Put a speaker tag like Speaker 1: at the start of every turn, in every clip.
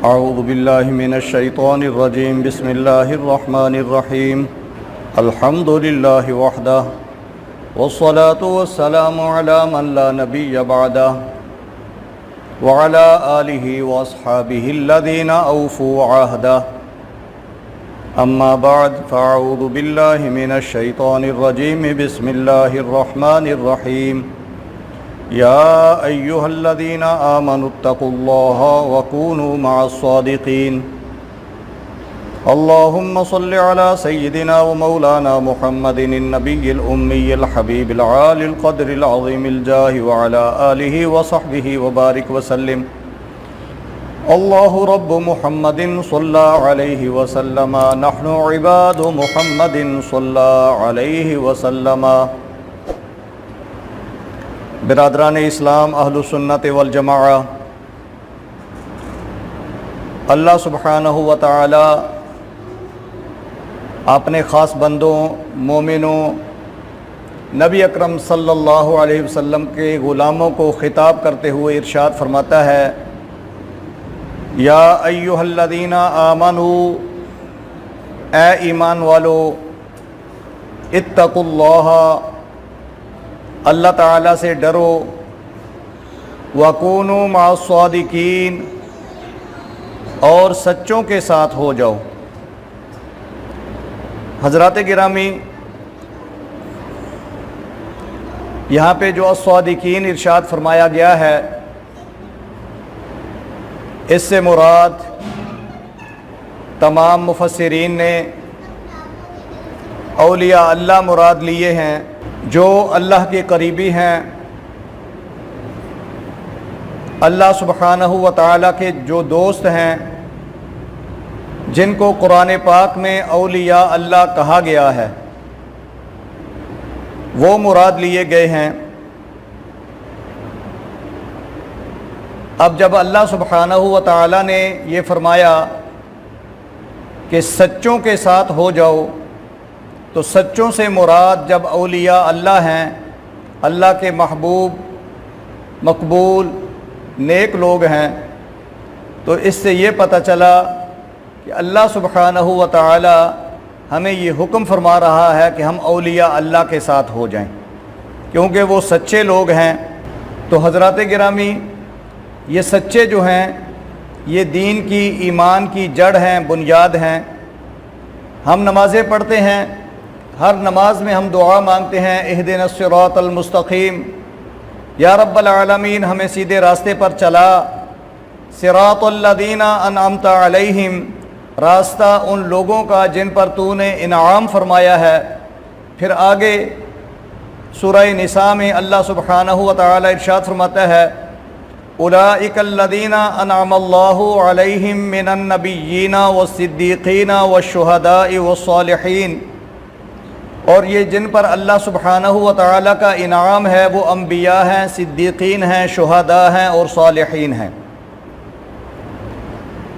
Speaker 1: اعوذ باللہ من الشیطان الرجیم بسم اللہ الرحمن الرحیم الحمد للہ وحدہ والصلاة والسلام علی من لا نبی بعدہ وعلی آلہ واصحابہ الذین اوفوا عہدہ اما بعد فاعوذ باللہ من الشیطان الرجیم بسم اللہ الرحمن الرحیم یا ایہا الذین آمنوا اتقوا اللہ وکونوا مع الصادقین اللہم صل علی سیدنا ومولانا محمد النبی الامی الحبیب العالی القدر العظیم الجاہ وعلی آلہ وصحبہ وبارک وسلم اللہ رب محمد صلی علیہ وسلم نحن عباد محمد صلی علیہ وسلم۔ برادران اسلام اہل سنت والجماعہ، اللہ سبحانہ و تعالی اپنے خاص بندوں مومنوں نبی اکرم صلی اللہ علیہ وسلم کے غلاموں کو خطاب کرتے ہوئے ارشاد فرماتا ہے، یا ایہا الذین آمنوا، اے ایمان والو، اتقوا اللہ، اللہ تعالیٰ سے ڈرو، وَكُونُوا مَعَ الصَّادِقِينَ، اور سچوں کے ساتھ ہو جاؤ۔ حضرات گرامی، یہاں پہ جو الصادقین ارشاد فرمایا گیا ہے، اس سے مراد تمام مفسرین نے اولیاء اللہ مراد لیے ہیں، جو اللہ کے قریبی ہیں، اللہ سبحانہ و تعالیٰ کے جو دوست ہیں، جن کو قرآن پاک میں اولیاء اللہ کہا گیا ہے، وہ مراد لیے گئے ہیں۔ اب جب اللہ سبحانہ و تعالیٰ نے یہ فرمایا کہ سچوں کے ساتھ ہو جاؤ، تو سچوں سے مراد جب اولیاء اللہ ہیں، اللہ کے محبوب مقبول نیک لوگ ہیں، تو اس سے یہ پتہ چلا کہ اللہ سبحانہ و تعالی ہمیں یہ حکم فرما رہا ہے کہ ہم اولیاء اللہ کے ساتھ ہو جائیں، کیونکہ وہ سچے لوگ ہیں۔ تو حضرات گرامی، یہ سچے جو ہیں، یہ دین کی ایمان کی جڑ ہیں، بنیاد ہیں۔ ہم نمازیں پڑھتے ہیں، ہر نماز میں ہم دعا مانگتے ہیں، اہدنا الصراط المستقیم، یا رب العالمین ہمیں سیدھے راستے پر چلا، صراط الذین انعمت علیہم، راستہ ان لوگوں کا جن پر تو نے انعام فرمایا ہے۔ پھر آگے سورہ نساء میں اللہ سبحانہ و تعالی ارشاد فرماتا ہے، اولئک الذین انعم اللہ علیہم من النبیین والصدیقین والشہداء والصالحین، اور یہ جن پر اللہ سبحانہ و تعالیٰ کا انعام ہے وہ انبیاء ہیں، صدیقین ہیں، شہداء ہیں اور صالحین ہیں۔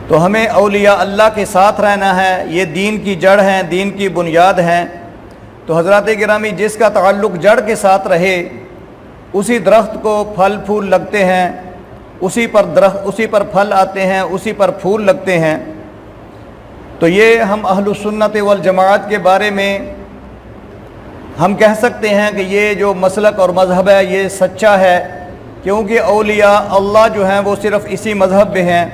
Speaker 1: تو ہمیں اولیاء اللہ کے ساتھ رہنا ہے، یہ دین کی جڑ ہیں، دین کی بنیاد ہیں۔ تو حضرات گرامی، جس کا تعلق جڑ کے ساتھ رہے، اسی درخت کو پھل پھول لگتے ہیں، اسی پر پھل آتے ہیں، اسی پر پھول لگتے ہیں۔ تو یہ ہم اہل سنت والجماعت کے بارے میں ہم کہہ سکتے ہیں کہ یہ جو مسلک اور مذہب ہے یہ سچا ہے، کیونکہ اولیاء اللہ جو ہیں وہ صرف اسی مذہب میں ہیں،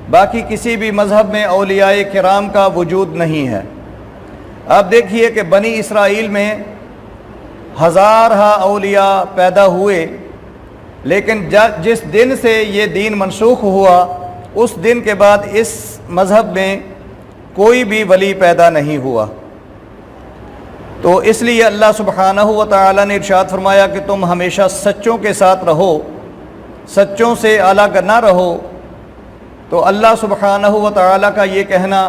Speaker 1: باقی کسی بھی مذہب میں اولیاء کرام کا وجود نہیں ہے۔ آپ دیکھیے کہ بنی اسرائیل میں ہزارہ اولیاء پیدا ہوئے، لیکن جس دن سے یہ دین منسوخ ہوا، اس دن کے بعد اس مذہب میں کوئی بھی ولی پیدا نہیں ہوا۔ تو اس لیے اللہ سبحانہ و تعالی نے ارشاد فرمایا کہ تم ہمیشہ سچوں کے ساتھ رہو، سچوں سے الگ نہ رہو۔ تو اللہ سبحانہ و تعالی کا یہ کہنا،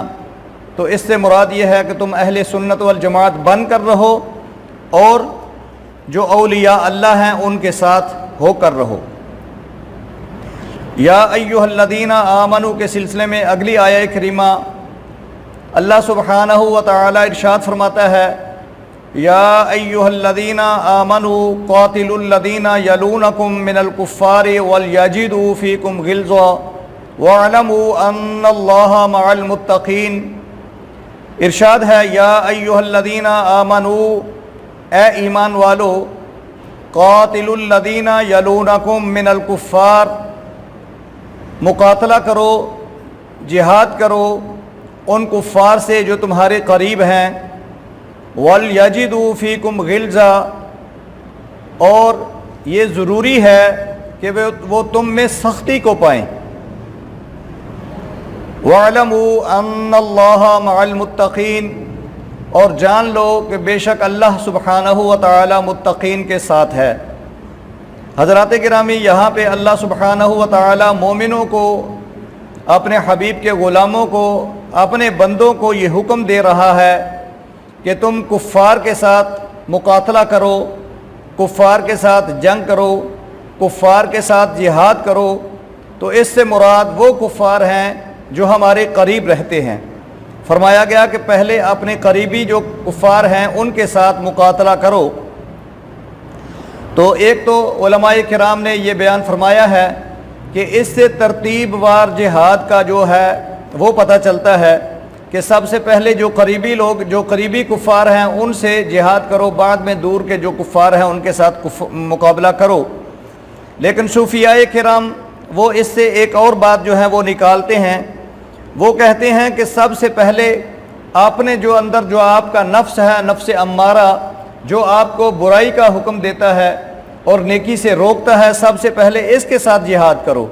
Speaker 1: تو اس سے مراد یہ ہے کہ تم اہل سنت والجماعت بن کر رہو، اور جو اولیاء اللہ ہیں ان کے ساتھ ہو کر رہو۔ یا ایہا الذین آمنوا کے سلسلے میں اگلی آیہ کریمہ اللہ سبحانہ و تعالی ارشاد فرماتا ہے، یا ایہا الذین آمنوا قاتلوا الذین یلونکم من الکفار ولیجدوا فیکم غلظہ وَاعْلَمُوا أَنَّ اللَّهَ مَعَ الْمُتَّقِينَ۔ ارشاد ہے یا ایھا الذین آمنوا، اے ایمان والو، قاتلوا الذین یلونکم من الکفار، مقاتلہ کرو، جہاد کرو ان کفار سے جو تمہارے قریب ہیں، وَلْيَجِدُوا فِيكُمْ غِلْظَةً، اور یہ ضروری ہے کہ وہ تم میں سختی کو پائیں، وَاعْلَمُوا أَنَّ اللَّهَ مَعَ الْمُتَّقِينَ، اور جان لو کہ بے شک اللہ سبحانہ و تعالی متقین کے ساتھ ہے۔ حضرات گرامی، یہاں پہ اللہ سبحانہ و تعالی مومنوں کو، اپنے حبیب کے غلاموں کو، اپنے بندوں کو یہ حکم دے رہا ہے کہ تم کفار کے ساتھ مقاتلہ کرو، کفار کے ساتھ جنگ کرو، کفار کے ساتھ جہاد کرو۔ تو اس سے مراد وہ کفار ہیں جو ہمارے قریب رہتے ہیں۔ فرمایا گیا کہ پہلے اپنے قریبی جو کفار ہیں ان کے ساتھ مقاتلہ کرو۔ تو ایک تو علماء کرام نے یہ بیان فرمایا ہے کہ اس سے ترتیب وار جہاد کا جو ہے وہ پتہ چلتا ہے کہ سب سے پہلے جو قریبی لوگ، جو قریبی کفار ہیں ان سے جہاد کرو، بعد میں دور کے جو کفار ہیں ان کے ساتھ مقابلہ کرو۔ لیکن صوفیاء کرام وہ اس سے ایک اور بات جو ہے وہ نکالتے ہیں، وہ کہتے ہیں کہ سب سے پہلے آپ نے جو اندر جو آپ کا نفس ہے، نفس امارہ، جو آپ کو برائی کا حکم دیتا ہے اور نیکی سے روکتا ہے، سب سے پہلے اس کے ساتھ جہاد کرو،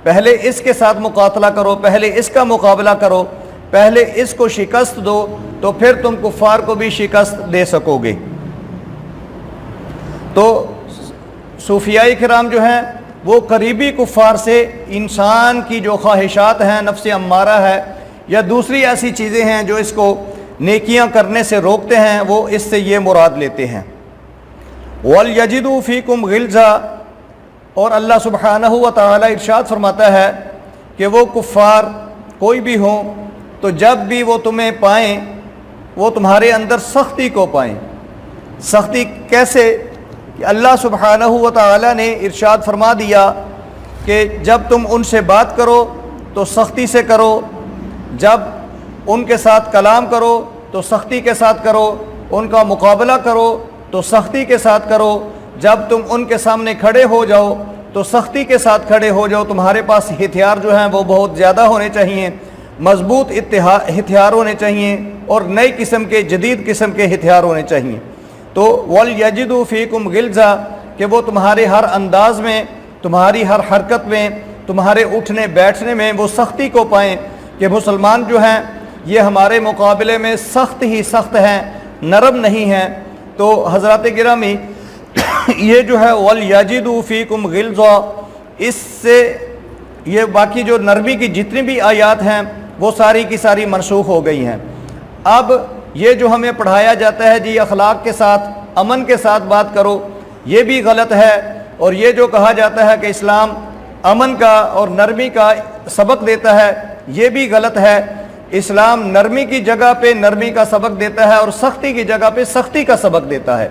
Speaker 1: پہلے اس کے ساتھ مقاتلہ کرو، پہلے اس کا مقابلہ کرو، پہلے اس کو شکست دو، تو پھر تم کفار کو بھی شکست دے سکو گے۔ تو صوفیاء کرام جو ہیں وہ قریبی کفار سے انسان کی جو خواہشات ہیں، نفس امارہ ہے یا دوسری ایسی چیزیں ہیں جو اس کو نیکیاں کرنے سے روکتے ہیں، وہ اس سے یہ مراد لیتے ہیں۔ وَلْيَجِدُوا فِيكُمْ غِلْظَةً، اور اللہ سبحانہ و تعالی ارشاد فرماتا ہے کہ وہ کفار کوئی بھی ہوں تو جب بھی وہ تمہیں پائیں وہ تمہارے اندر سختی کو پائیں۔ سختی کیسے؟ کہ اللہ سبحانہ و تعالی نے ارشاد فرما دیا کہ جب تم ان سے بات کرو تو سختی سے کرو، جب ان کے ساتھ کلام کرو تو سختی کے ساتھ کرو، ان کا مقابلہ کرو تو سختی کے ساتھ کرو، جب تم ان کے سامنے کھڑے ہو جاؤ تو سختی کے ساتھ کھڑے ہو جاؤ۔ تمہارے پاس ہتھیار جو ہیں وہ بہت زیادہ ہونے چاہیے، مضبوط ہتھیار ہونے چاہیے اور نئی قسم کے، جدید قسم کے ہتھیار ہونے چاہیے۔ تو وَلْيَجِدُوا فِيكُمْ غِلْظَةً، کہ وہ تمہارے ہر انداز میں، تمہاری ہر حرکت میں، تمہارے اٹھنے بیٹھنے میں وہ سختی کو پائیں کہ مسلمان جو ہیں یہ ہمارے مقابلے میں سخت ہی سخت ہیں، نرم نہیں ہیں۔ تو حضرات گرامی، یہ جو ہے وَلْيَجِدُوا فِيكُمْ غِلْظَةً، اس سے یہ باقی جو نرمی کی جتنی بھی آیات ہیں وہ ساری کی ساری منسوخ ہو گئی ہیں۔ اب یہ جو ہمیں پڑھایا جاتا ہے جی اخلاق کے ساتھ، امن کے ساتھ بات کرو، یہ بھی غلط ہے۔ اور یہ جو کہا جاتا ہے کہ اسلام امن کا اور نرمی کا سبق دیتا ہے، یہ بھی غلط ہے۔ اسلام نرمی کی جگہ پہ نرمی کا سبق دیتا ہے اور سختی کی جگہ پہ سختی کا سبق دیتا ہے۔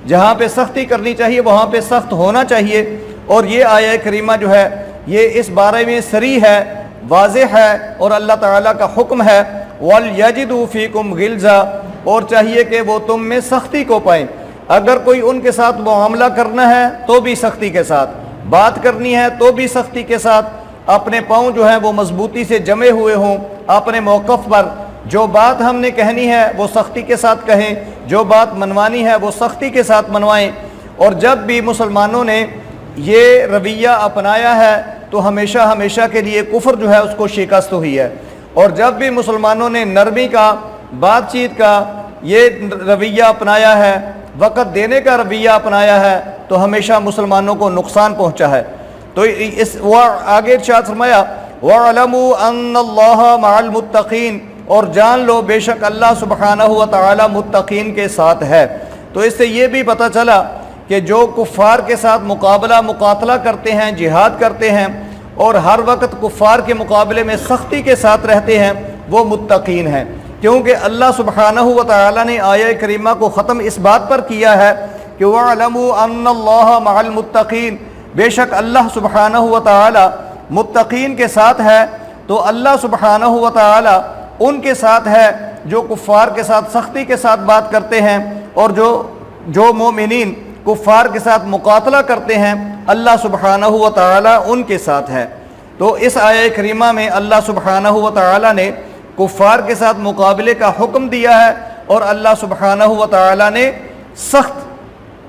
Speaker 1: جہاں پہ سختی کرنی چاہیے وہاں پہ سخت ہونا چاہیے۔ اور یہ آیہ کریمہ جو ہے یہ اس بارے میں صریح ہے، واضح ہے، اور اللہ تعالیٰ کا حکم ہے وَلْيَجِدُوا فِيكُمْ غِلْظَةً، اور چاہیے کہ وہ تم میں سختی کو پائیں۔ اگر کوئی ان کے ساتھ معاملہ کرنا ہے تو بھی سختی کے ساتھ، بات کرنی ہے تو بھی سختی کے ساتھ، اپنے پاؤں جو ہیں وہ مضبوطی سے جمے ہوئے ہوں، اپنے موقف پر جو بات ہم نے کہنی ہے وہ سختی کے ساتھ کہیں، جو بات منوانی ہے وہ سختی کے ساتھ منوائیں۔ اور جب بھی مسلمانوں نے یہ رویہ اپنایا ہے تو ہمیشہ ہمیشہ کے لیے کفر جو ہے اس کو شکست ہوئی ہے۔ اور جب بھی مسلمانوں نے نرمی کا، بات چیت کا یہ رویہ اپنایا ہے، وقت دینے کا رویہ اپنایا ہے، تو ہمیشہ مسلمانوں کو نقصان پہنچا ہے۔ تو اس آگے ارشاد فرمایا وَاعْلَمُوا أَنَّ اللَّهَ مَعَ الْمُتَّقِينَ، اور جان لو بے شک اللہ سبحانہ و تعالی متقین کے ساتھ ہے۔ تو اس سے یہ بھی پتہ چلا کہ جو کفار کے ساتھ مقاتلہ کرتے ہیں، جہاد کرتے ہیں اور ہر وقت کفار کے مقابلے میں سختی کے ساتھ رہتے ہیں، وہ متقین ہیں۔ کیونکہ اللہ سبحانہ و تعالی نے آیہ کریمہ کو ختم اس بات پر کیا ہے کہ وَاعْلَمُوا أَنَّ اللَّهَ مَعَ الْمُتَّقِينَ، بے شک اللہ سبحانہ و تعالی متقین کے ساتھ ہے تو اللہ سبحانہ و تعالی ان کے ساتھ ہے جو کفار کے ساتھ سختی کے ساتھ بات کرتے ہیں، اور جو مومنین کفار کے ساتھ مقاتلہ کرتے ہیں اللہ سبحانہ و تعالی ان کے ساتھ ہے۔ تو اس آیہ کریمہ میں اللہ سبحانہ و تعالی نے کفار کے ساتھ مقابلے کا حکم دیا ہے، اور اللہ سبحانہ و تعالی نے سخت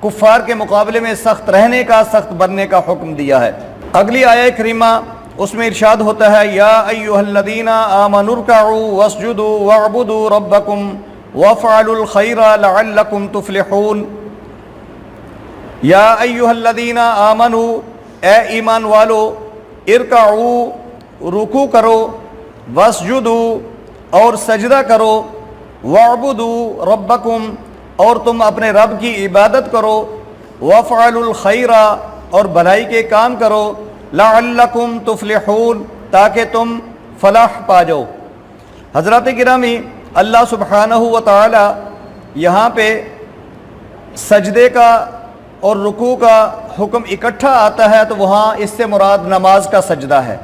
Speaker 1: کفار کے مقابلے میں سخت رہنے کا، سخت بننے کا حکم دیا ہے۔ اگلی آیہ کریمہ اس میں ارشاد ہوتا ہے یا ایھا الذین آمنوا ارکعوا واسجدوا واعبدوا ربکم وافعلوا الخیر لعلکم تفلحون۔ یا ایھا الذین آمنوا، اے ایمان والو، ارکعوا، رکوع کرو، واسجدوا، اور سجدہ کرو، واعبدوا ربکم، اور تم اپنے رب کی عبادت کرو، وافعلوا الخیر، اور بھلائی کے کام کرو، لعلکم تفلحون، تاکہ تم فلاح پا جاؤ۔ حضرات گرامی، اللہ سبحانہ و تعالی یہاں پہ سجدے کا اور رکوع کا حکم اکٹھا آتا ہے تو وہاں اس سے مراد نماز کا سجدہ ہے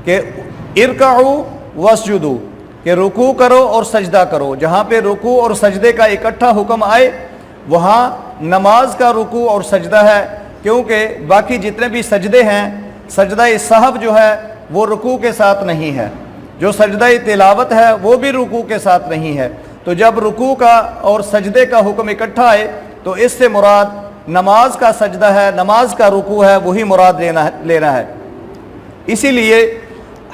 Speaker 1: کہ ارکعوا واسجدوا، کہ رکوع کرو اور سجدہ کرو۔ جہاں پہ رکوع اور سجدے کا اکٹھا حکم آئے وہاں نماز کا رکوع اور سجدہ ہے، کیونکہ باقی جتنے بھی سجدے ہیں، سجدہ سہو جو ہے وہ رکوع کے ساتھ نہیں ہے، جو سجدہ تلاوت ہے وہ بھی رکوع کے ساتھ نہیں ہے۔ تو جب رکوع کا اور سجدے کا حکم اکٹھا آئے تو اس سے مراد نماز کا سجدہ ہے، نماز کا رکوع ہے، وہی مراد لینا ہے۔ اسی لیے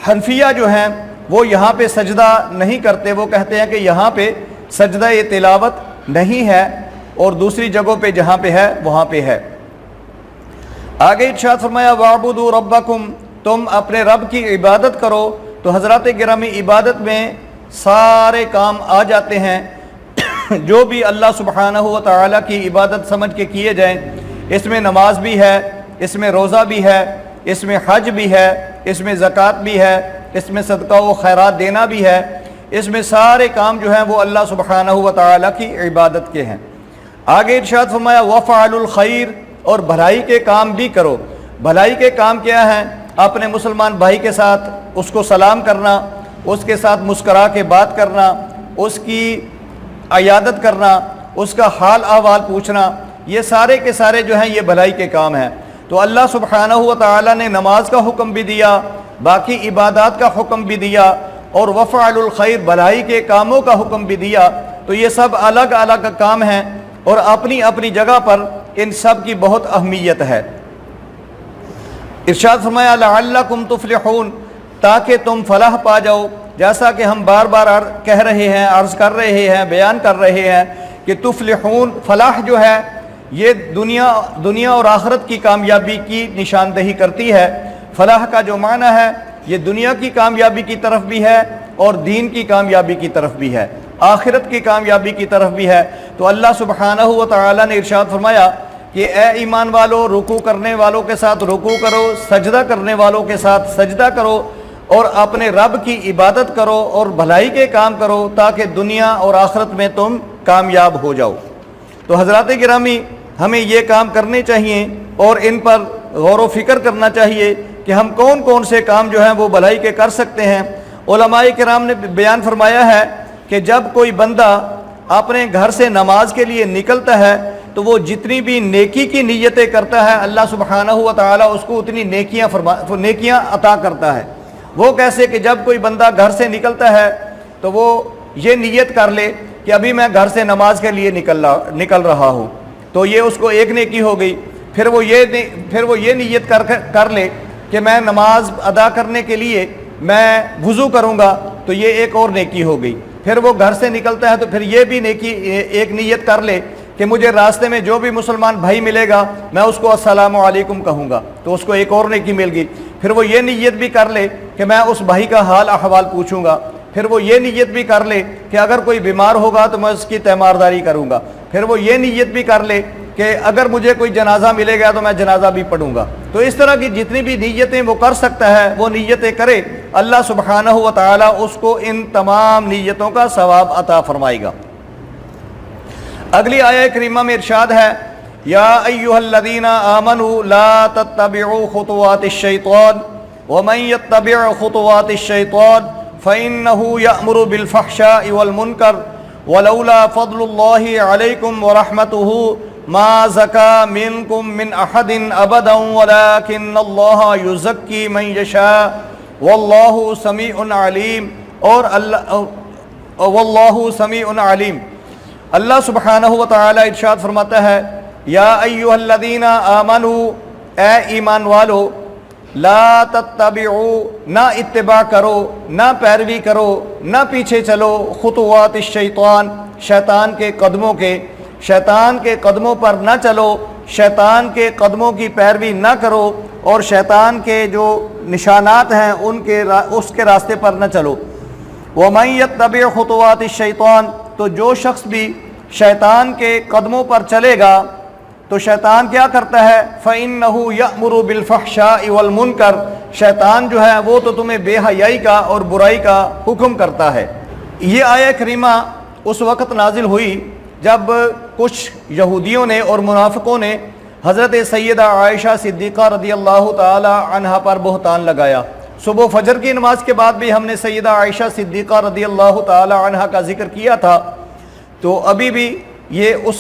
Speaker 1: حنفیہ جو ہیں وہ یہاں پہ سجدہ نہیں کرتے، وہ کہتے ہیں کہ یہاں پہ سجدہ تلاوت نہیں ہے، اور دوسری جگہوں پہ جہاں پہ ہے وہاں پہ ہے۔ آگے ارشاد فرمایا وَاعْبُدُوا رَبَّكُمْ، تم اپنے رب کی عبادت کرو۔ تو حضرات گرامی، عبادت میں سارے کام آ جاتے ہیں جو بھی اللہ سبحانہ و تعالیٰ کی عبادت سمجھ کے کیے جائیں۔ اس میں نماز بھی ہے، اس میں روزہ بھی ہے، اس میں حج بھی ہے، اس میں زکوٰۃ بھی ہے، اس میں صدقہ و خیرات دینا بھی ہے، اس میں سارے کام جو ہیں وہ اللہ سبحانہ و تعالیٰ کی عبادت کے ہیں۔ آگے ارشاد فرمایا وَافْعَلُوا الْخَيْرَ، اور بھلائی کے کام بھی کرو۔ بھلائی کے کام کیا ہیں؟ اپنے مسلمان بھائی کے ساتھ اس کو سلام کرنا، اس کے ساتھ مسکرا کے بات کرنا، اس کی عیادت کرنا، اس کا حال احوال پوچھنا، یہ سارے کے سارے جو ہیں یہ بھلائی کے کام ہیں۔ تو اللہ سبحانہ و تعالیٰ نے نماز کا حکم بھی دیا، باقی عبادات کا حکم بھی دیا، اور وَافْعَلُوا الْخَيْرَ، بھلائی کے کاموں کا حکم بھی دیا۔ تو یہ سب الگ الگ کام ہیں اور اپنی اپنی جگہ پر ان سب کی بہت اہمیت ہے۔ ارشاد فرمایا لعلکم تفلحون، تاکہ تم فلاح پا جاؤ۔ جیسا کہ ہم بار بار کہہ رہے ہیں، عرض کر رہے ہیں، بیان کر رہے ہیں کہ تفلحون، فلاح جو ہے یہ دنیا اور آخرت کی کامیابی کی نشاندہی کرتی ہے۔ فلاح کا جو معنی ہے یہ دنیا کی کامیابی کی طرف بھی ہے اور دین کی کامیابی کی طرف بھی ہے، آخرت کی کامیابی کی طرف بھی ہے۔ تو اللہ سبحانہ و تعالیٰ نے ارشاد فرمایا کہ اے ایمان والو، رکوع کرنے والوں کے ساتھ رکوع کرو، سجدہ کرنے والوں کے ساتھ سجدہ کرو، اور اپنے رب کی عبادت کرو اور بھلائی کے کام کرو، تاکہ دنیا اور آخرت میں تم کامیاب ہو جاؤ۔ تو حضرات گرامی، ہمیں یہ کام کرنے چاہیے اور ان پر غور و فکر کرنا چاہیے کہ ہم کون کون سے کام جو ہیں وہ بھلائی کے کر سکتے ہیں۔ علماء کرام نے بیان فرمایا ہے کہ جب کوئی بندہ اپنے گھر سے نماز کے لیے نکلتا ہے تو وہ جتنی بھی نیکی کی نیتیں کرتا ہے اللہ سبحانہ و تعالیٰ اس کو اتنی نیکیاں عطا کرتا ہے۔ وہ کیسے کہ جب کوئی بندہ گھر سے نکلتا ہے تو وہ یہ نیت کر لے کہ ابھی میں گھر سے نماز کے لیے نکل رہا ہوں، تو یہ اس کو ایک نیکی ہو گئی۔ پھر وہ یہ نیت کر لے کہ میں نماز ادا کرنے کے لیے میں وضو کروں گا، تو یہ ایک اور نیکی ہو گئی۔ پھر وہ گھر سے نکلتا ہے تو پھر یہ بھی نیکی ایک نیت کر لے کہ مجھے راستے میں جو بھی مسلمان بھائی ملے گا میں اس کو السلام علیکم کہوں گا، تو اس کو ایک اور نیکی مل گئی۔ پھر وہ یہ نیت بھی کر لے کہ میں اس بھائی کا حال احوال پوچھوں گا۔ پھر وہ یہ نیت بھی کر لے کہ اگر کوئی بیمار ہوگا تو میں اس کی تیمارداری کروں گا۔ پھر وہ یہ نیت بھی کر لے کہ اگر مجھے کوئی جنازہ ملے گا تو میں جنازہ بھی پڑھوں گا۔ تو اس طرح کی جتنی بھی نیتیں وہ کر سکتا ہے وہ نیتیں کرے، اللہ سبحانہ و تعالیٰ اس کو ان تمام نیتوں کا ثواب عطا فرمائے گا۔ اگلی آیہ کریمہ میں ارشاد ہے یا ایھا الذین آمنوا لا تتبعوا خطوات الشیطان، وَمَن يَتَّبِعْ خُطُوَاتِ الشَّيْطَانِ فَإِنَّهُ يَأْمُرُ بِالْفَحْشَاءِ وَالْمُنكَرِ وَلَوْلَا فَضْلُ اللَّهِ عَلَيْكُمْ وَرَحْمَتُهُ مَا زَكَى مِنكُم مِّنْ أَحَدٍ أَبَدًا وَلَكِنَّ اللَّهَ يُزَكِّي مَن يَشَاءُ وَاللَّهُ سَمِيعٌ عَلِيمٌ اور واللہ سمیع علیم۔ اللہ سبحانہ و تعالی ارشاد فرماتا ہے یا ایھا الذین آمنوا، اے ایمان والو، لا تتبعوا، نہ اتباع کرو، نہ پیروی کرو، نہ پیچھے چلو، خطوات الشیطان، شیطان کے قدموں کے، شیطان کے قدموں پر نہ چلو، شیطان کے قدموں کی پیروی نہ کرو، اور شیطان کے جو نشانات ہیں اس کے راستے پر نہ چلو۔ وَمَن يَتَّبِعْ خُطُوَاتِ الشَّيْطَانِ، تو جو شخص بھی شیطان کے قدموں پر چلے گا تو شیطان کیا کرتا ہے؟ فَإِنَّهُ يَأْمُرُ بِالْفَحْشَاءِ وَالْمُنكَرِ، شیطان جو ہے وہ تو تمہیں بے حیائی کا اور برائی کا حکم کرتا ہے۔ یہ آیہ کریمہ اس وقت نازل ہوئی جب کچھ یہودیوں نے اور منافقوں نے حضرت سیدہ عائشہ صدیقہ رضی اللہ تعالی عنہا پر بہتان لگایا۔ صبح فجر کی نماز کے بعد بھی ہم نے سیدہ عائشہ صدیقہ رضی اللہ تعالی عنہا کا ذکر کیا تھا، تو ابھی بھی یہ اس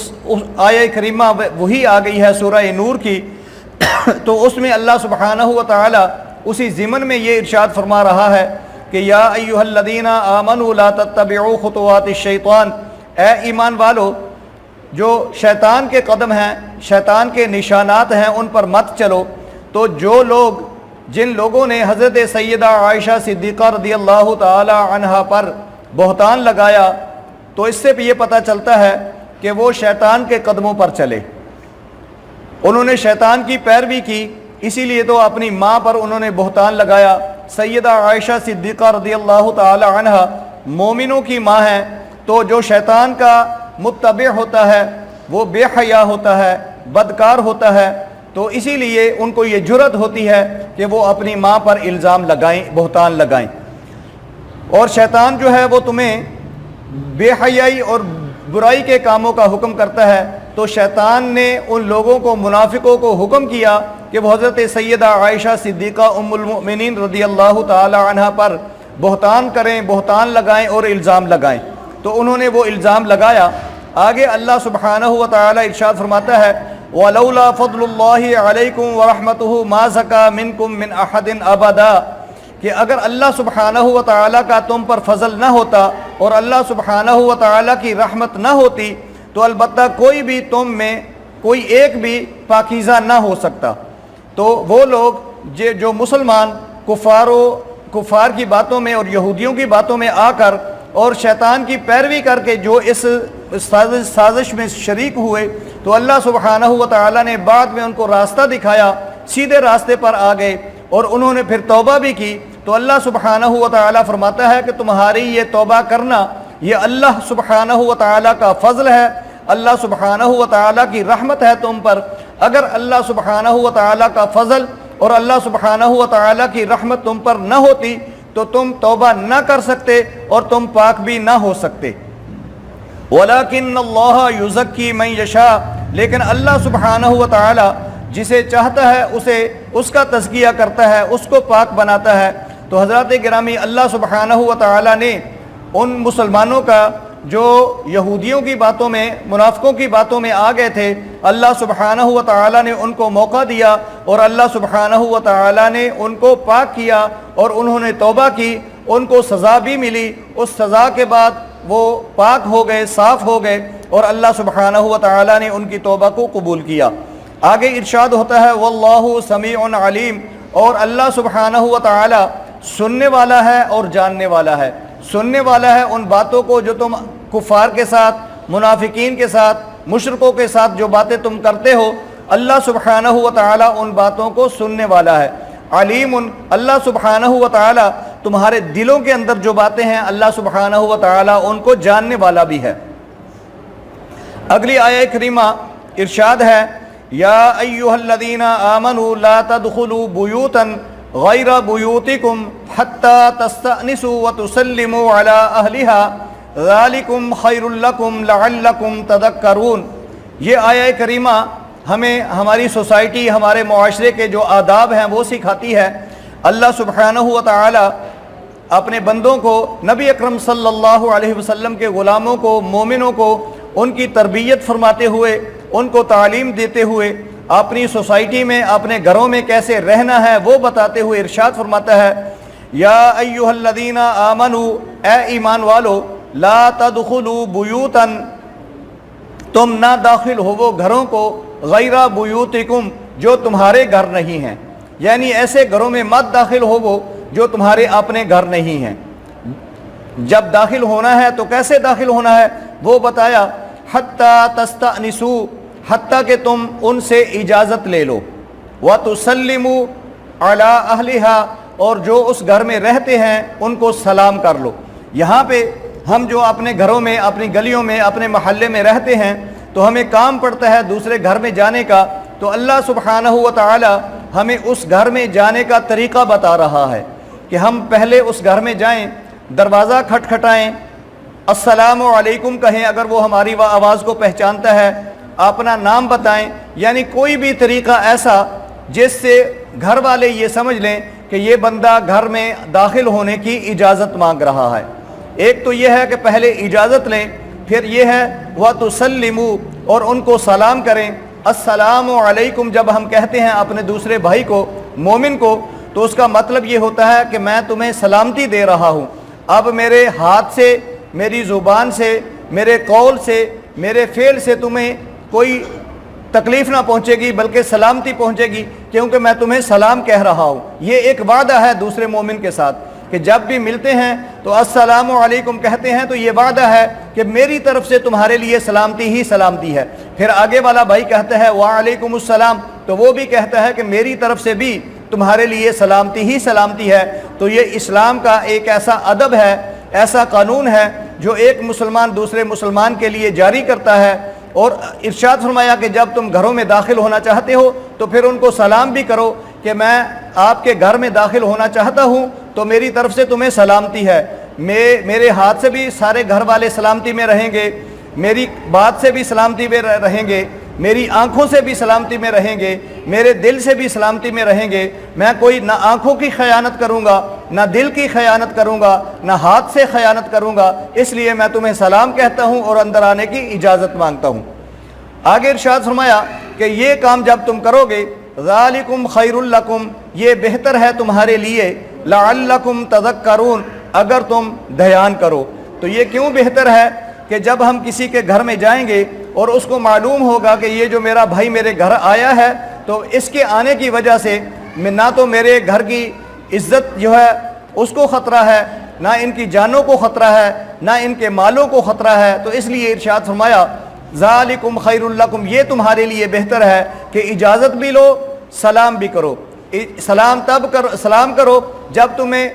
Speaker 1: آیہ کریمہ وہی آ گئی ہے سورہ نور کی، تو اس میں اللہ سبحانہ و تعالی اسی ضمن میں یہ ارشاد فرما رہا ہے کہ یا ایھا الذین آمنوا لا تتبعوا خطوات الشیطان، اے ایمان والو، جو شیطان کے قدم ہیں، شیطان کے نشانات ہیں، ان پر مت چلو۔ تو جن لوگوں نے حضرت سیدہ عائشہ صدیقہ رضی اللہ تعالی عنہا پر بہتان لگایا، تو اس سے بھی یہ پتہ چلتا ہے کہ وہ شیطان کے قدموں پر چلے، انہوں نے شیطان کی پیروی کی، اسی لیے تو اپنی ماں پر انہوں نے بہتان لگایا۔ سیدہ عائشہ صدیقہ رضی اللہ تعالی عنہا مومنوں کی ماں ہیں، تو جو شیطان کا متبع ہوتا ہے وہ بے حیا ہوتا ہے، بدکار ہوتا ہے، تو اسی لیے ان کو یہ جرأت ہوتی ہے کہ وہ اپنی ماں پر الزام لگائیں، بہتان لگائیں۔ اور شیطان جو ہے وہ تمہیں بے حیائی اور برائی کے کاموں کا حکم کرتا ہے، تو شیطان نے ان لوگوں کو، منافقوں کو حکم کیا کہ وہ حضرت سیدہ عائشہ صدیقہ ام المؤمنین رضی اللہ تعالی عنہا پر بہتان کریں، بہتان لگائیں اور الزام لگائیں، تو انہوں نے وہ الزام لگایا۔ آگے اللہ سبحانہ و تعالی ارشاد فرماتا ہے وَلَوْلَا فَضْلُ اللَّهِ عَلَيْكُمْ وَرَحْمَتُهُ مَا زَكَى مِنكُم مِّنْ أَحَدٍ أَبَدًا، کہ اگر اللہ سبحانہ و تعالی کا تم پر فضل نہ ہوتا اور اللہ سبحانہ و تعالی کی رحمت نہ ہوتی تو البتہ کوئی بھی تم میں کوئی ایک بھی پاکیزہ نہ ہو سکتا۔ تو وہ لوگ جو مسلمان کفار کی باتوں میں اور یہودیوں کی باتوں میں آ کر اور شیطان کی پیروی کر کے جو اس سازش میں شریک ہوئے، تو اللہ سبحانہ و تعالی نے بعد میں ان کو راستہ دکھایا، سیدھے راستے پر آ گئے اور انہوں نے پھر توبہ بھی کی۔ تو اللہ سبحانہ و تعالی فرماتا ہے کہ تمہاری یہ توبہ کرنا یہ اللہ سبحانہ و تعالی کا فضل ہے، اللہ سبحانہ و تعالی کی رحمت ہے تم پر۔ اگر اللہ سبحانہ و تعالی کا فضل اور اللہ سبحانہ و تعالی کی رحمت تم پر نہ ہوتی تو تم توبہ نہ کر سکتے اور تم پاک بھی نہ ہو سکتے۔ وَلَكِنَّ اللَّهَ يُزَكِّي مَن يَشَاءُ، لیکن اللہ سبحانہ و تعالی جسے چاہتا ہے اس کا تزکیہ کرتا ہے، اس کو پاک بناتا ہے۔ تو حضرات گرامی، اللہ سبحانہ و تعالی نے ان مسلمانوں کا جو یہودیوں کی باتوں میں، منافقوں کی باتوں میں آ گئے تھے، اللہ سبحانہ و تعالی نے ان کو موقع دیا اور اللہ سبحانہ و تعالی نے ان کو پاک کیا اور انہوں نے توبہ کی، ان کو سزا بھی ملی، اس سزا کے بعد وہ پاک ہو گئے، صاف ہو گئے اور اللہ سبحانہ و تعالی نے ان کی توبہ کو قبول کیا۔ آگے ارشاد ہوتا ہے واللہ سمیع علیم، اور اللہ سبحانہ و تعالی سننے والا ہے اور جاننے والا ہے۔ سننے والا ہے ان باتوں کو جو تم کفار کے ساتھ، منافقین کے ساتھ، مشرکوں کے ساتھ جو باتیں تم کرتے ہو، اللہ سبحانہ و تعالی ان باتوں کو سننے والا ہے۔ علیم، اللہ سبحانہ و تعالی تمہارے دلوں کے اندر جو باتیں ہیں اللہ سبحانہ و تعالی ان کو جاننے والا بھی ہے۔ اگلی آیہ کریمہ ارشاد ہے یا ایھا الذین آمنوا لا تدخلوا بیوتا غیر بیوتکم حتی تستأنسوا وتسلموا علی اہلہا ذالکم خیر لکم لعلکم تذکرون۔ یہ آیہ کریمہ ہمیں ہماری سوسائٹی، ہمارے معاشرے کے جو آداب ہیں وہ سکھاتی ہے۔ اللہ سبحانہ و تعالی اپنے بندوں کو، نبی اکرم صلی اللہ علیہ وسلم کے غلاموں کو، مومنوں کو ان کی تربیت فرماتے ہوئے، ان کو تعلیم دیتے ہوئے، اپنی سوسائٹی میں، اپنے گھروں میں کیسے رہنا ہے وہ بتاتے ہوئے ارشاد فرماتا ہے، یا ایھا الذین آمنوا، اے ایمان والو، لا تدخلوا بیوتا، تم نہ داخل ہو وہ گھروں کو، غیر بیوتکم، جو تمہارے گھر نہیں ہیں، یعنی ایسے گھروں میں مت داخل ہو وہ جو تمہارے اپنے گھر نہیں ہیں۔ جب داخل ہونا ہے تو کیسے داخل ہونا ہے وہ بتایا، حتی تستأنسوا، حتیٰ کہ تم ان سے اجازت لے لو، وتسلموا علی اہلہا، اور جو اس گھر میں رہتے ہیں ان کو سلام کر لو۔ یہاں پہ ہم جو اپنے گھروں میں، اپنی گلیوں میں، اپنے محلے میں رہتے ہیں تو ہمیں کام پڑتا ہے دوسرے گھر میں جانے کا، تو اللہ سبحانہ و تعالی ہمیں اس گھر میں جانے کا طریقہ بتا رہا ہے کہ ہم پہلے اس گھر میں جائیں، دروازہ کھٹکھٹائیں، السلام علیکم کہیں اگر وہ ہماری آواز کو پہچانتا ہے، اپنا نام بتائیں، یعنی کوئی بھی طریقہ ایسا جس سے گھر والے یہ سمجھ لیں کہ یہ بندہ گھر میں داخل ہونے کی اجازت مانگ رہا ہے۔ ایک تو یہ ہے کہ پہلے اجازت لیں، پھر یہ ہے وَتُسَلِّمُوا، اور ان کو سلام کریں۔ السلام علیکم جب ہم کہتے ہیں اپنے دوسرے بھائی کو، مومن کو، تو اس کا مطلب یہ ہوتا ہے کہ میں تمہیں سلامتی دے رہا ہوں، اب میرے ہاتھ سے، میری زبان سے، میرے قول سے، میرے فعل سے تمہیں کوئی تکلیف نہ پہنچے گی بلکہ سلامتی پہنچے گی، کیونکہ میں تمہیں سلام کہہ رہا ہوں۔ یہ ایک وعدہ ہے دوسرے مومن کے ساتھ کہ جب بھی ملتے ہیں تو السلام علیکم کہتے ہیں تو یہ وعدہ ہے کہ میری طرف سے تمہارے لیے سلامتی ہی سلامتی ہے۔ پھر آگے والا بھائی کہتا ہے وعلیکم السلام، تو وہ بھی کہتا ہے کہ میری طرف سے بھی تمہارے لیے سلامتی ہی سلامتی ہے۔ تو یہ اسلام کا ایک ایسا ادب ہے، ایسا قانون ہے جو ایک مسلمان دوسرے مسلمان کے لیے جاری کرتا ہے۔ اور ارشاد فرمایا کہ جب تم گھروں میں داخل ہونا چاہتے ہو تو پھر ان کو سلام بھی کرو کہ میں آپ کے گھر میں داخل ہونا چاہتا ہوں تو میری طرف سے تمہیں سلامتی ہے، میرے ہاتھ سے بھی سارے گھر والے سلامتی میں رہیں گے، میری بات سے بھی سلامتی میں رہیں گے، میری آنکھوں سے بھی سلامتی میں رہیں گے، میرے دل سے بھی سلامتی میں رہیں گے۔ میں کوئی نہ آنکھوں کی خیانت کروں گا، نہ دل کی خیانت کروں گا، نہ ہاتھ سے خیانت کروں گا، اس لیے میں تمہیں سلام کہتا ہوں اور اندر آنے کی اجازت مانگتا ہوں۔ آگے ارشاد فرمایا کہ یہ کام جب تم کرو گے، ذالکم خیر لکم، یہ بہتر ہے تمہارے لیے، لعلکم تذکرون، اگر تم دھیان کرو۔ تو یہ کیوں بہتر ہے کہ جب ہم کسی کے گھر میں جائیں گے اور اس کو معلوم ہوگا کہ یہ جو میرا بھائی میرے گھر آیا ہے تو اس کے آنے کی وجہ سے نہ تو میرے گھر کی عزت جو ہے اس کو خطرہ ہے، نہ ان کی جانوں کو خطرہ ہے، نہ ان کے مالوں کو خطرہ ہے، تو اس لیے ارشاد فرمایا ذالکم خیر لکم، یہ تمہارے لیے بہتر ہے کہ اجازت بھی لو، سلام بھی کرو۔ سلام کرو جب تمہیں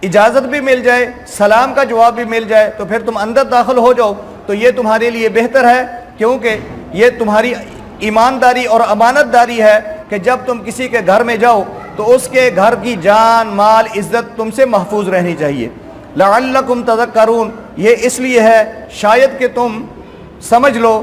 Speaker 1: اجازت بھی مل جائے، سلام کا جواب بھی مل جائے تو پھر تم اندر داخل ہو جاؤ، تو یہ تمہارے لیے بہتر ہے، کیونکہ یہ تمہاری ایمانداری اور امانت داری ہے کہ جب تم کسی کے گھر میں جاؤ تو اس کے گھر کی جان، مال، عزت تم سے محفوظ رہنی چاہیے۔ لعلکم تذکرون، یہ اس لیے ہے شاید کہ تم سمجھ لو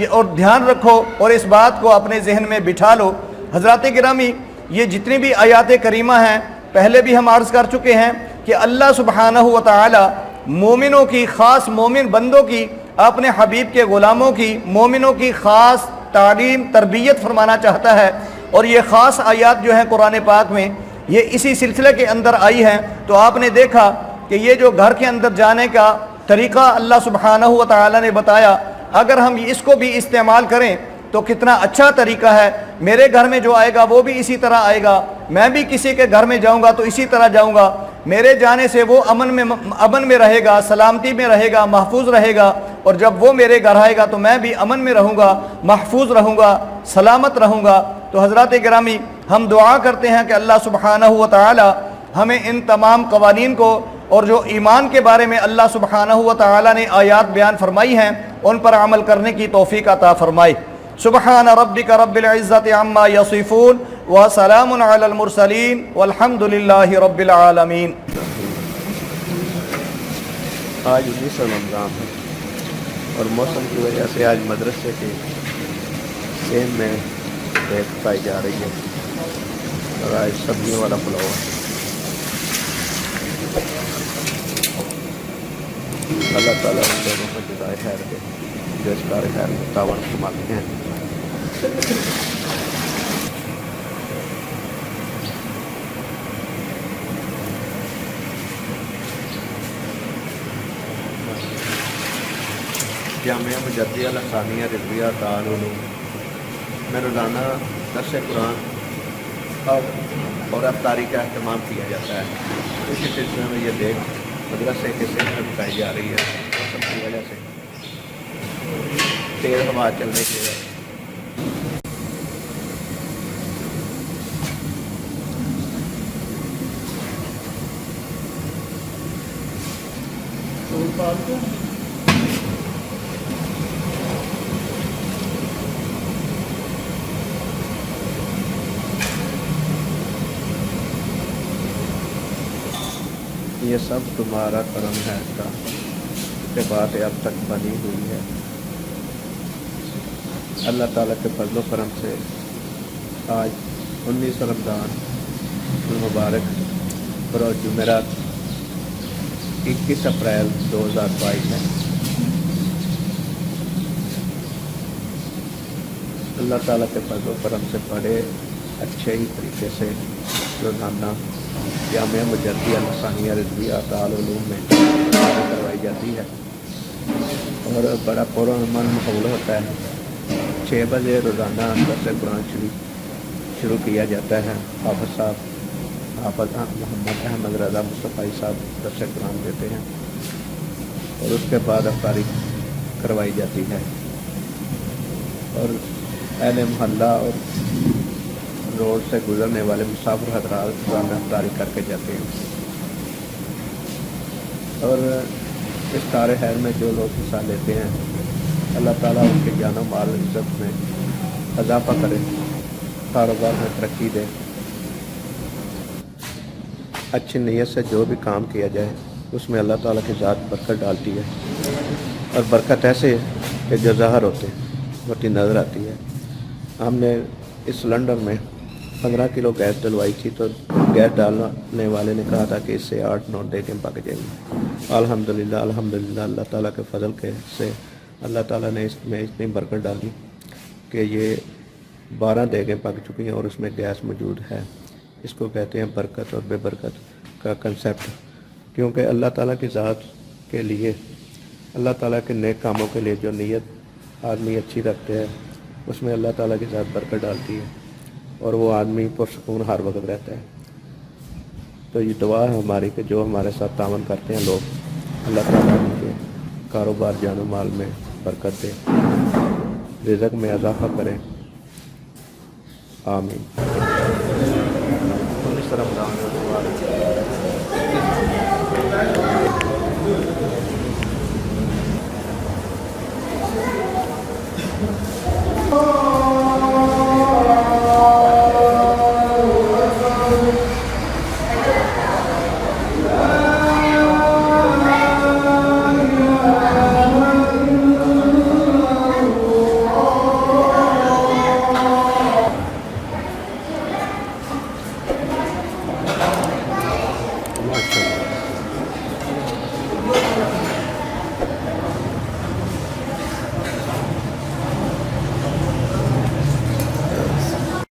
Speaker 1: اور دھیان رکھو اور اس بات کو اپنے ذہن میں بٹھا لو۔ حضرات گرامی، یہ جتنی بھی آیات کریمہ ہیں پہلے بھی ہم عرض کر چکے ہیں کہ اللہ سبحانہ و تعالی مومنوں کی، خاص مومن بندوں کی، اپنے حبیب کے غلاموں کی، مومنوں کی خاص تعلیم، تربیت فرمانا چاہتا ہے، اور یہ خاص آیات جو ہیں قرآن پاک میں یہ اسی سلسلے کے اندر آئی ہیں۔ تو آپ نے دیکھا کہ یہ جو گھر کے اندر جانے کا طریقہ اللہ سبحانہ و تعالی نے بتایا، اگر ہم اس کو بھی استعمال کریں تو کتنا اچھا طریقہ ہے۔ میرے گھر میں جو آئے گا وہ بھی اسی طرح آئے گا، میں بھی کسی کے گھر میں جاؤں گا تو اسی طرح جاؤں گا، میرے جانے سے وہ امن میں رہے گا، سلامتی میں رہے گا، محفوظ رہے گا، اور جب وہ میرے گھر آئے گا تو میں بھی امن میں رہوں گا، محفوظ رہوں گا، سلامت رہوں گا۔ تو حضرات گرامی، ہم دعا کرتے ہیں کہ اللہ سبحانہ و تعالی ہمیں ان تمام قوانین کو اور جو ایمان کے بارے میں اللہ سبحانہ و تعالی نے آیات بیان فرمائی ہیں ان پر عمل کرنے کی توفیق عطا فرمائے۔ سبحان ربک رب العزت عما یصفون وسلام علی المرسلین والحمد للہ رب العالمین۔
Speaker 2: آج 19 رمضان ہے اور موسم کی وجہ سے آج مدرسے کے سیم میں بیٹھ پائی جا رہی ہے اور آج سبزیوں والا پلاؤ ہے۔ اللہ تعالیٰ ان دونوں کو جزائے خیر دے جو اس کار خیر میں تعاون فرماتے ہیں۔ جامعہ مجدیہ الثانیہ رضویہ دارالعلوم میں روزانہ درس قرآن اور افطاری کا اہتمام کیا جاتا ہے۔ اسی سلسلے میں یہ دیکھ مدرسے کے سلسلے میں بتائی جا رہی ہے، سب کی وجہ سے تیز ہوا چلنے کی وجہ سے۔ یہ سب تمہارا کرم ہے کا کہ بات اب تک بنی ہوئی ہے۔ اللہ تعالیٰ کے فضل و کرم سے آج 19 رمضان المبارک بروز جمعرات 21 اپریل 2022 ہے۔ اللہ تعالیٰ کے فضل و کرم سے بڑے اچھے ہی طریقے سے روزانہ جامعہ مجدیہ الثانیہ رضویہ دارالعلوم میں کروائی جاتی ہے اور بڑا پرامن ماحول ہوتا ہے۔ 6 بجے روزانہ درس قرآن شروع کیا جاتا ہے۔ حافظ صاحب حافظ محمد احمد رضا مصطفی صاحب درس قرآن دیتے ہیں اور اس کے بعد افطاری کروائی جاتی ہے اور اہل محلہ اور روڈ سے گزرنے والے مسافر حضرات افطاری کر کے جاتے ہیں اور اس کار خیر میں جو لوگ حصہ لیتے ہیں اللہ تعالیٰ ان کے جان و مال عزت میں اضافہ کرے، کاروبار میں ترقی دے۔ اچھی نیت سے جو بھی کام کیا جائے اس میں اللہ تعالیٰ کی ذات برکت ڈالتی ہے اور برکت ایسے کہ جو ظاہر ہوتی نظر آتی ہے۔ ہم نے اس سلنڈر میں 15 کلو گیس ڈلوائی تھی تو گیس ڈالنے والے نے کہا تھا کہ اس سے 8-9 دیگیں پک جائیں گی۔ الحمدللہ اللہ تعالیٰ کے فضل کے سے اللہ تعالیٰ نے اس میں اتنی برکت ڈالی کہ یہ 12 دیگیں پک چکی ہیں اور اس میں گیس موجود ہے۔ اس کو کہتے ہیں برکت اور بے برکت کا کنسیپٹ، کیونکہ اللہ تعالیٰ کی ذات کے لیے، اللہ تعالیٰ کے نیک کاموں کے لیے جو نیت آدمی اچھی رکھتے ہیں اس میں اللہ تعالیٰ کی ذات برکت ڈالتی ہے اور وہ آدمی پرسکون ہر وقت رہتا ہے۔ تو یہ دعا ہے ہماری کہ جو ہمارے ساتھ تعاون کرتے ہیں لوگ، اللہ تعالیٰ ان کے کاروبار جان و مال میں برکت دے، رزق میں اضافہ کرے، آمین۔